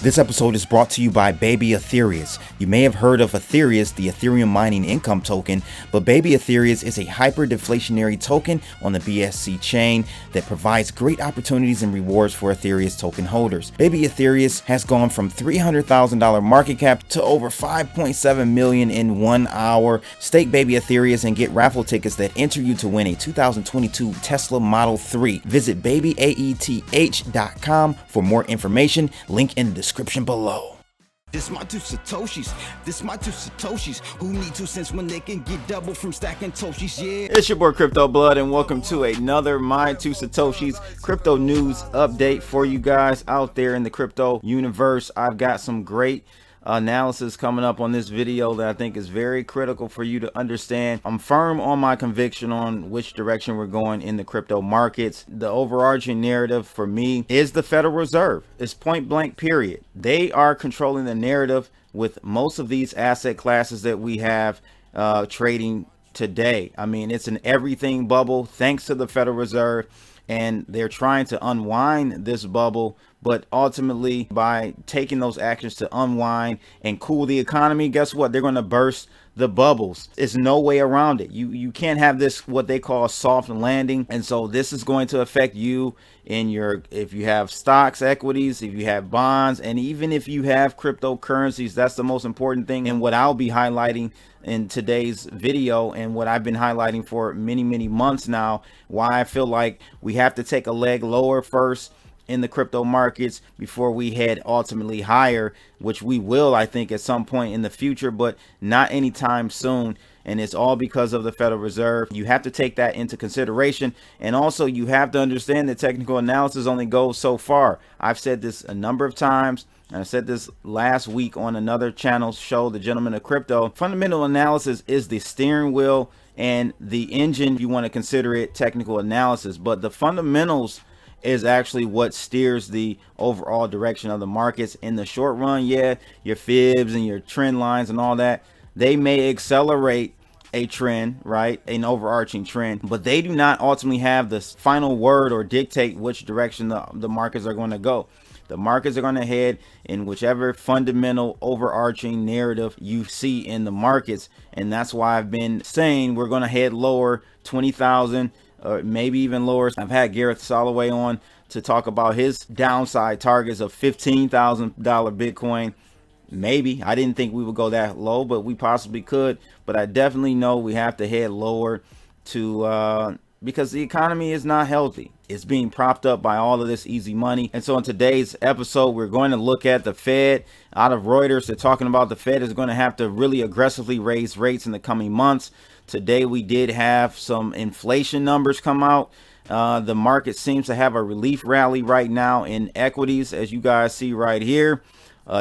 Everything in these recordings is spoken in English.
This episode is brought to you by Baby Ethereus. You may have heard of Ethereus, the Ethereum mining income token, but Baby Ethereus is a hyper-deflationary token on the BSC chain that provides great opportunities and rewards for Ethereus token holders. Baby Ethereus has gone from $300,000 market cap to over 5.7 million in 1 hour. Stake Baby Ethereus and get raffle tickets that enter you to win a 2022 Tesla Model 3. Visit babyaeth.com for more information. Link in the description below. This my two Satoshis, who need 2 cents when they can get double from stacking Toshis, yeah. It's your boy Crypto Blood and welcome to another My Two Satoshis crypto news update for you guys out there in the crypto universe. I've got some great analysis coming up on this video that I think is very critical for you to understand. I'm firm on my conviction on which direction we're going in the crypto markets. The overarching narrative for me is the Federal Reserve. It's point blank period. They are controlling the narrative with most of these asset classes that we have trading today. I mean, it's an everything bubble thanks to the Federal Reserve, and they're trying to unwind this bubble. But ultimately, by taking those actions to unwind and cool the economy, guess what? They're going to burst the bubbles. There's no way around it. You can't have this, what they call a soft landing. And so this is going to affect you in your, if you have stocks, equities, if you have bonds, and even if you have cryptocurrencies. That's the most important thing. And what I'll be highlighting in today's video, and what I've been highlighting for many months now, why I feel like we have to take a leg lower first in the crypto markets before we head ultimately higher, which we will, I think, at some point in the future, but not anytime soon. And it's all because of the Federal Reserve. You have to take that into consideration. And also you have to understand that technical analysis only goes so far. I've said this a number of times, and I said this last week on another channel show, The Gentleman of Crypto. Fundamental analysis is the steering wheel and the engine, if you want to consider it technical analysis, but the fundamentals is actually what steers the overall direction of the markets in the short run. Yeah, your fibs and your trend lines and all that, they may accelerate a trend, right? An overarching trend, but they do not ultimately have the final word or dictate which direction the markets are going to go. The markets are going to head in whichever fundamental overarching narrative you see in the markets. And that's why I've been saying we're going to head lower, 20,000, or maybe even lower. I've had Gareth Soloway on to talk about his downside targets of $15,000 Bitcoin. Maybe. I didn't think we would go that low, but we possibly could. But I definitely know we have to head lower to because the economy is not healthy. It's being propped up by all of this easy money. And so in today's episode, we're going to look at the Fed. Out of Reuters, they're talking about the Fed is going to have to really aggressively raise rates in the coming months. Today, we did have some inflation numbers come out. The market seems to have a relief rally right now in equities, as you guys see right here.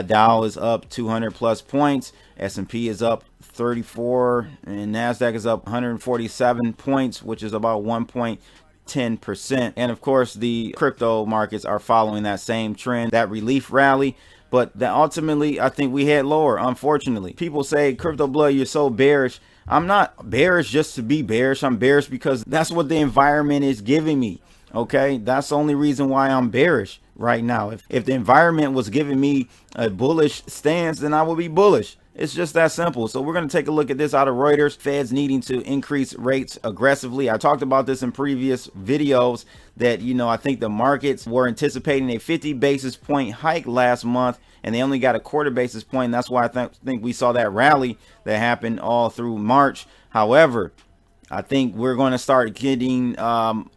Dow is up 200 plus points. S&P is up 34, and NASDAQ is up 147 points, which is about 1.10%. And of course, the crypto markets are following that same trend, that relief rally. But that ultimately, I think we head lower, unfortunately. People say, Crypto Blood, you're so bearish. I'm not bearish just to be bearish. I'm bearish because that's what the environment is giving me. Okay, that's the only reason why I'm bearish right now. If the environment was giving me a bullish stance, then I would be bullish. It's just that simple. So we're going to take a look at this out of Reuters. Feds needing to increase rates aggressively. I talked about this in previous videos that, I think the markets were anticipating a 50 basis point hike last month, and they only got a quarter basis point. That's why I think we saw that rally that happened all through March. However, I think we're going to start getting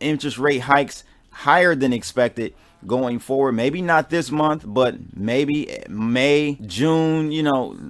interest rate hikes higher than expected going forward. Maybe not this month, but maybe May, June,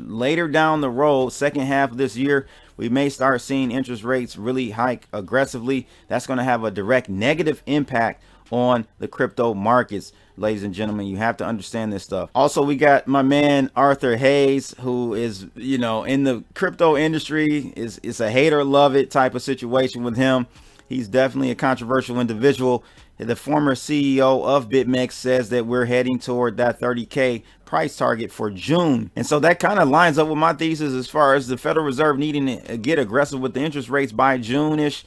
later down the road, second half of this year, we may start seeing interest rates really hike aggressively. That's going to have a direct negative impact on the crypto markets. Ladies and gentlemen, you have to understand this stuff. Also, we got my man Arthur Hayes, who is, in the crypto industry. It's a hate or love it type of situation with him. He's definitely a controversial individual. The former CEO of BitMEX says that we're heading toward that 30K price target for June. And so that kind of lines up with my thesis as far as the Federal Reserve needing to get aggressive with the interest rates by June-ish,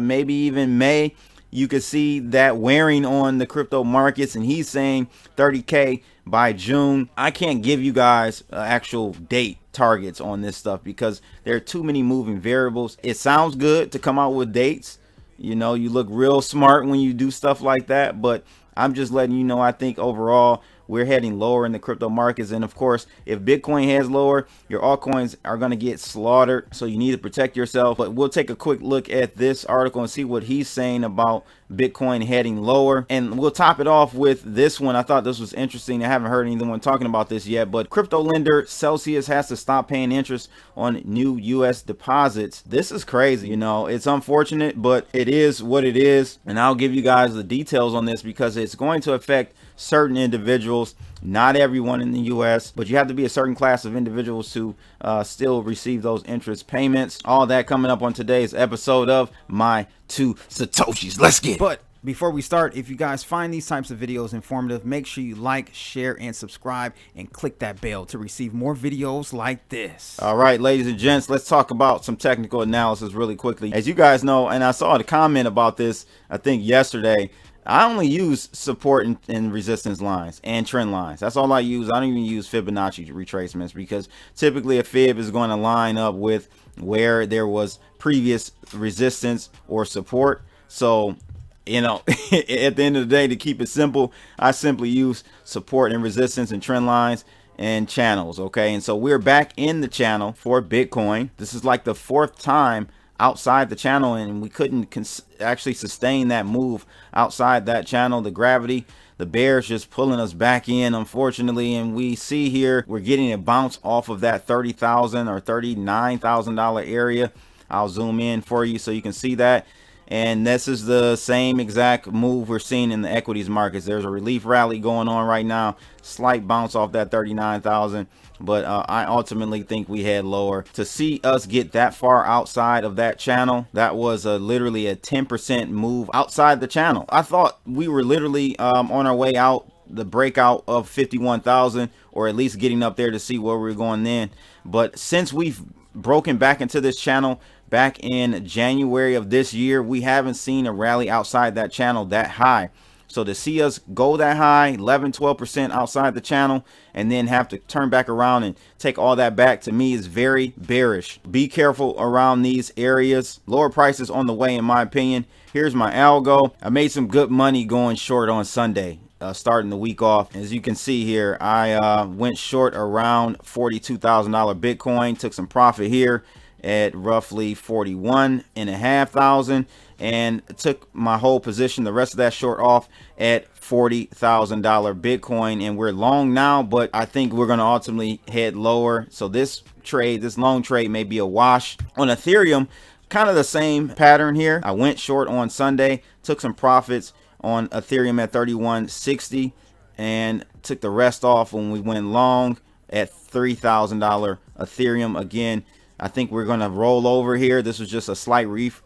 maybe even May. you can see that wearing on the crypto markets, and he's saying 30K by June. I can't give you guys actual date targets on this stuff because there are too many moving variables. It sounds good to come out with dates. You know, you look real smart when you do stuff like that, but I'm just letting you know, I think overall we're heading lower in the crypto markets. And of course, if Bitcoin heads lower, your altcoins are going to get slaughtered. So you need to protect yourself. But we'll take a quick look at this article and see what he's saying about Bitcoin heading lower. And we'll top it off with this one. I thought this was interesting. I haven't heard anyone talking about this yet, but crypto lender Celsius has to stop paying interest on new US deposits. This is crazy. You know, it's unfortunate, but it is what it is. And I'll give you guys the details on this because it's going to affect certain individuals, not everyone in the US, but you have to be a certain class of individuals to still receive those interest payments. All that coming up on today's episode of My Two Satoshis. Let's get it. But before we start, if you guys find these types of videos informative, make sure you like, share, and subscribe, and click that bell to receive more videos like this. All right, ladies and gents, let's talk about some technical analysis really quickly. As you guys know, and I saw the comment about this, I think yesterday, I only use support and resistance lines and trend lines. That's all I use. I don't even use Fibonacci retracements because typically a fib is going to line up with where there was previous resistance or support. So, you know, at the end of the day, to keep it simple, I simply use support and resistance and trend lines and channels. Okay. And so we're back in the channel for Bitcoin. This is like the fourth time outside the channel, and we couldn't actually sustain that move outside that channel. The gravity, the bears just pulling us back in, unfortunately. And we see here we're getting a bounce off of that $30,000 or $39,000 area. I'll zoom in for you so you can see that. And this is the same exact move we're seeing in the equities markets. There's a relief rally going on right now, slight bounce off that 39,000, but I ultimately think we head lower. To see us get that far outside of that channel, that was literally a 10% move outside the channel. I thought we were literally on our way out, the breakout of 51,000, or at least getting up there to see where we're going then. But since we've broken back into this channel back in January of this year, we haven't seen a rally outside that channel that high. So to see us go that high, 11-12% outside the channel, and then have to turn back around and take all that back, to me is very bearish. Be careful around these areas. Lower prices on the way, in my opinion. Here's my algo. I made some good money going short on Sunday, starting the week off. As you can see here, I went short around $42,000 Bitcoin, took some profit here at roughly 41,500, and took my whole position, the rest of that short, off at $40,000 Bitcoin. And we're long now, but I think we're going to ultimately head lower. So this trade, this long trade, may be a wash. On Ethereum, kind of the same pattern here. I went short on Sunday, took some profits on Ethereum at 3160, and took the rest off when we went long at $3,000 Ethereum. Again, I think we're going to roll over here. This was just a slight relief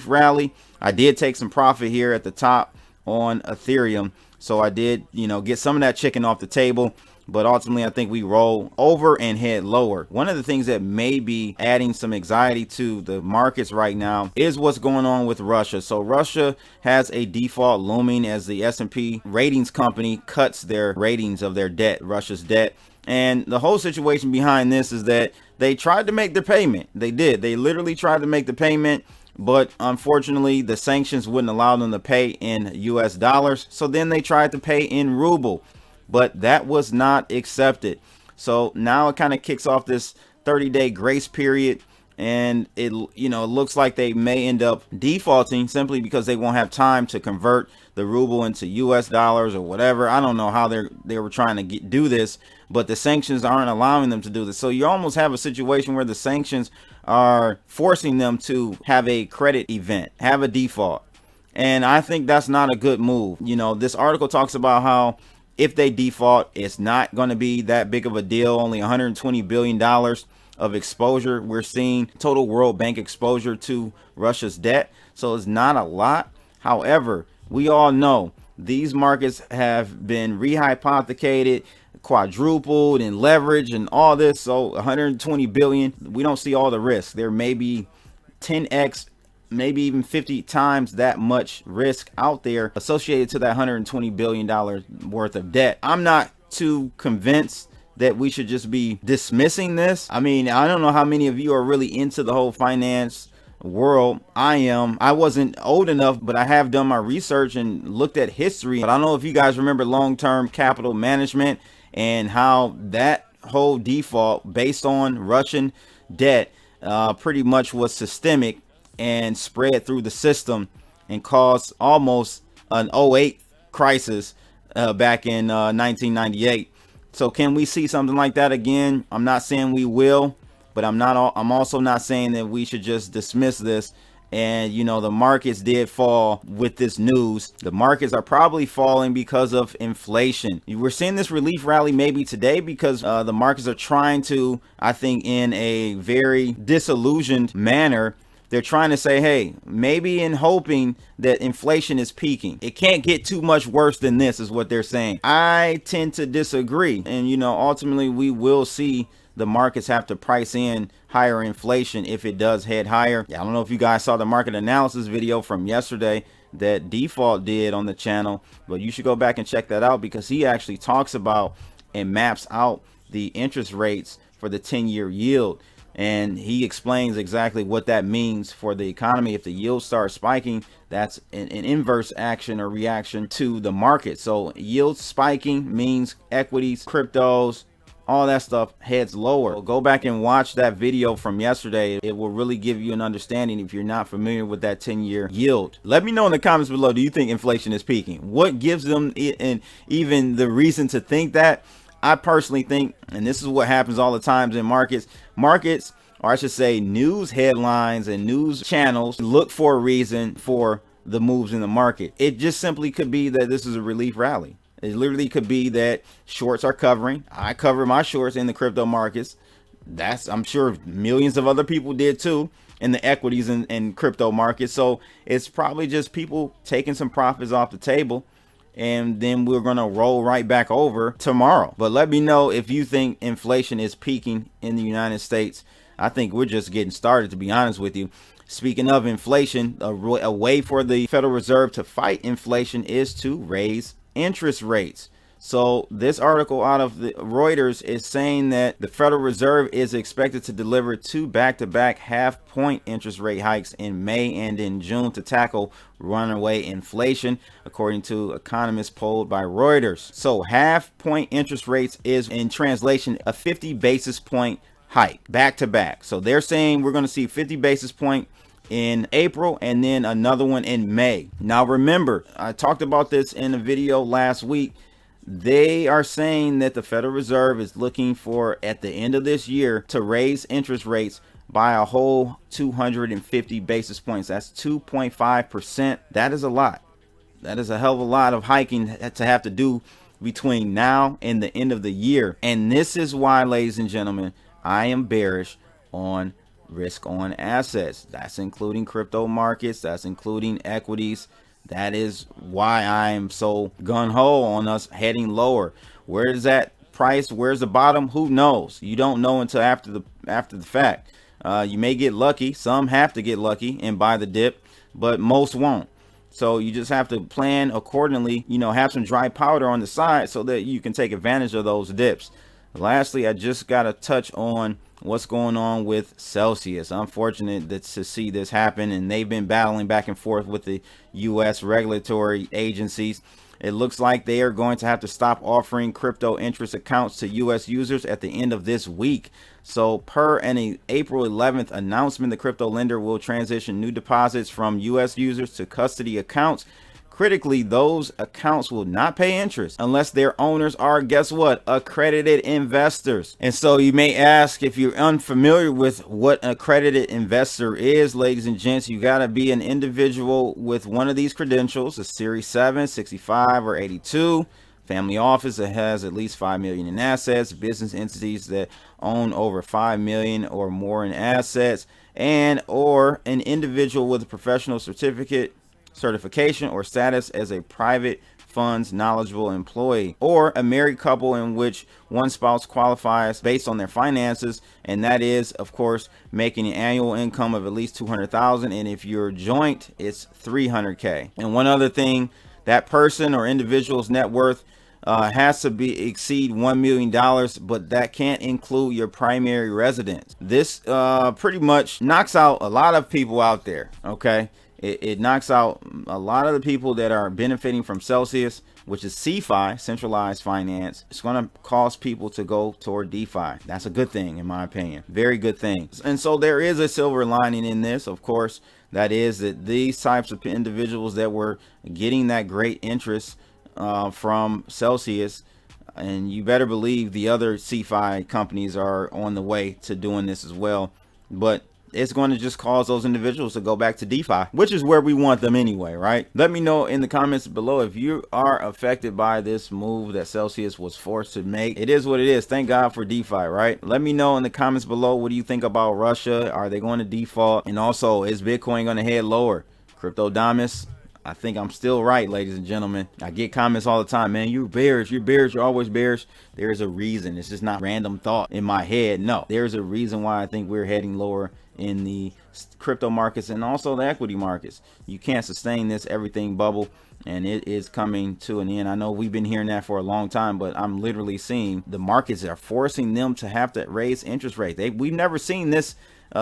rally. I did take some profit here at the top on Ethereum, so I did, you know, get some of that chicken off the table. But ultimately, I think we roll over and head lower. One of the things that may be adding some anxiety to the markets right now is what's going on with Russia. So Russia has a default looming as the S&P ratings company cuts their ratings of their debt, Russia's debt. And the whole situation behind this is that they tried to make their payment. They did. They literally tried to make the payment, but unfortunately the sanctions wouldn't allow them to pay in US dollars. So then they tried to pay in ruble, but that was not accepted. So now it kind of kicks off this 30-day grace period, and it, you know, looks like they may end up defaulting simply because they won't have time to convert the ruble into US dollars or whatever. I don't know how they were trying to do this, but the sanctions aren't allowing them to do this. So you almost have a situation where the sanctions are forcing them to have a credit event, have a default. And I think that's not a good move. You know, this article talks about how if they default, it's not going to be that big of a deal. Only $120 billion of exposure we're seeing, total World Bank exposure to Russia's debt. So it's not a lot. However, we all know these markets have been rehypothecated, quadrupled in leverage and all this. So 120 billion, we don't see all the risk. There may be 10x maybe even 50 times that much risk out there associated to that $120 billion worth of debt. I'm not too convinced that we should just be dismissing this. I mean, I don't know how many of you are really into the whole finance world. I am. I wasn't old enough, but I have done my research and looked at history. But I don't know if you guys remember long-term capital management and how that whole default based on Russian debt pretty much was systemic and spread through the system and caused almost an '08 crisis back in 1998. So can we see something like that again? I'm not saying we will, but I'm also not saying that we should just dismiss this. And you know, the markets did fall with this news. The markets are probably falling because of inflation. We're seeing this relief rally maybe today because the markets are trying to, I think, in a very disillusioned manner, they're trying to say, hey, maybe in hoping that inflation is peaking. It can't get too much worse than this, is what they're saying. I tend to disagree. And, you know, ultimately we will see the markets have to price in higher inflation if it does head higher. I don't know if you guys saw the market analysis video from yesterday that Default did on the channel, but you should go back and check that out because he actually talks about and maps out the interest rates for the 10-year yield. And he explains exactly what that means for the economy. If the yields start spiking, that's an inverse action or reaction to the market. So yields spiking means equities, cryptos, all that stuff heads lower. So go back and watch that video from yesterday. It will really give you an understanding if you're not familiar with that 10-year yield. Let me know in the comments below, do you think inflation is peaking? What gives them and even the reason to think that? I personally think, and this is what happens all the times in markets, or I should say news headlines and news channels look for a reason for the moves in the market. It just simply could be that this is a relief rally. It literally could be that shorts are covering. I cover my shorts in the crypto markets. I'm sure millions of other people did too in the equities and crypto markets. So it's probably just people taking some profits off the table, and then we're going to roll right back over tomorrow. But let me know if you think inflation is peaking in the United States. I think we're just getting started, to be honest with you. Speaking of inflation, a way for the Federal Reserve to fight inflation is to raise interest rates. So this article out of the Reuters is saying that the Federal Reserve is expected to deliver 2 back-to-back half-point interest rate hikes in May and in June to tackle runaway inflation, according to economists polled by Reuters. So half-point interest rates is, in translation, a 50 basis point hike back-to-back. So they're saying we're going to see 50 basis point in April and then another one in May. Now remember, I talked about this in a video last week. They are saying that the Federal Reserve is looking for, at the end of this year, to raise interest rates by a whole 250 basis points. That's 2.5%. That is a lot. That is a hell of a lot of hiking to have to do between now and the end of the year. And this is why, ladies and gentlemen, I am bearish on risk on assets. That's including crypto markets. That's including equities. That is why I am so gung-ho on us heading lower. Where is that price? Where's the bottom? Who knows? You don't know until after the fact. You may get lucky. Some have to get lucky and buy the dip, but most won't. So you just have to plan accordingly, you know, have some dry powder on the side so that you can take advantage of those dips. Lastly, I just got to touch on what's going on with Celsius. Unfortunate to see this happen, and they've been battling back and forth with the U.S. regulatory agencies. It looks like they are going to have to stop offering crypto interest accounts to U.S. users at the end of this week. So per an April 11th announcement, the crypto lender will transition new deposits from U.S. users to custody accounts. Critically, those accounts will not pay interest unless their owners are, guess what, accredited investors. And so you may ask, if you're unfamiliar with what an accredited investor is, ladies and gents, you got to be an individual with one of these credentials, a Series 7, 65, or 82. Family office that has at least 5 million in assets, business entities that own over 5 million or more in assets, and or an individual with a professional certification or status as a private funds knowledgeable employee, or a married couple in which one spouse qualifies based on their finances, and that is, of course, making an annual income of at least $200,000, and if you're joint, it's $300K. And one other thing, that person or individual's net worth has to exceed $1 million, but that can't include your primary residence. This pretty much knocks out a lot of people out there. Okay, it knocks out a lot of the people that are benefiting from Celsius, which is CeFi, centralized finance. It's going to cause people to go toward DeFi. That's a good thing, in my opinion. Very good thing. And so there is a silver lining in this, of course. That is that these types of individuals that were getting that great interest from Celsius, and you better believe the other CeFi companies are on the way to doing this as well, but it's going to just cause those individuals to go back to DeFi, which is where we want them anyway, right? Let me know in the comments below if you are affected by this move that Celsius was forced to make. It is what it is. Thank God for DeFi, right? Let me know in the comments below, what do you think about Russia? Are they going to default? And also, is Bitcoin going to head lower? Cryptodamus, I think I'm still right, ladies and gentlemen. I get comments all the time, man, you're bearish, you're always bearish. There's a reason. It's just not random thought in my head. No, there's a reason why I think we're heading lower in the crypto markets and also the equity markets. You can't sustain this everything bubble, and it is coming to an end. I know we've been hearing that for a long time, but I'm literally seeing the markets are forcing them to have to raise interest rates. We've never seen this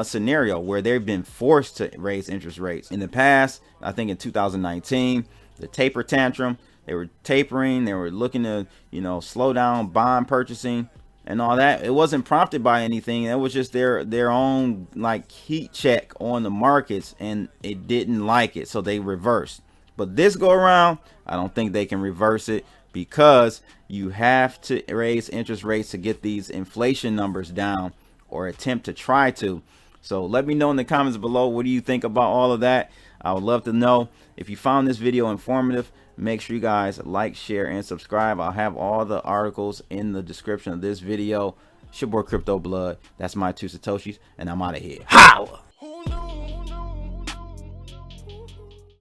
scenario where they've been forced to raise interest rates. In the past, I think in 2019, the taper tantrum, they were tapering, they were looking to, slow down bond purchasing and all that. It wasn't prompted by anything. It was just their own like heat check on the markets, and it didn't like it, so they reversed. But this go around, I don't think they can reverse it, because you have to raise interest rates to get these inflation numbers down, or attempt to try to. So let me know in the comments below, what do you think about all of that? I would love to know. If you found this video informative, make sure you guys like, share, and subscribe. I'll have all the articles in the description of this video. It's your boy Crypto Blood. That's my 2 Satoshis, and I'm out of here. Holla!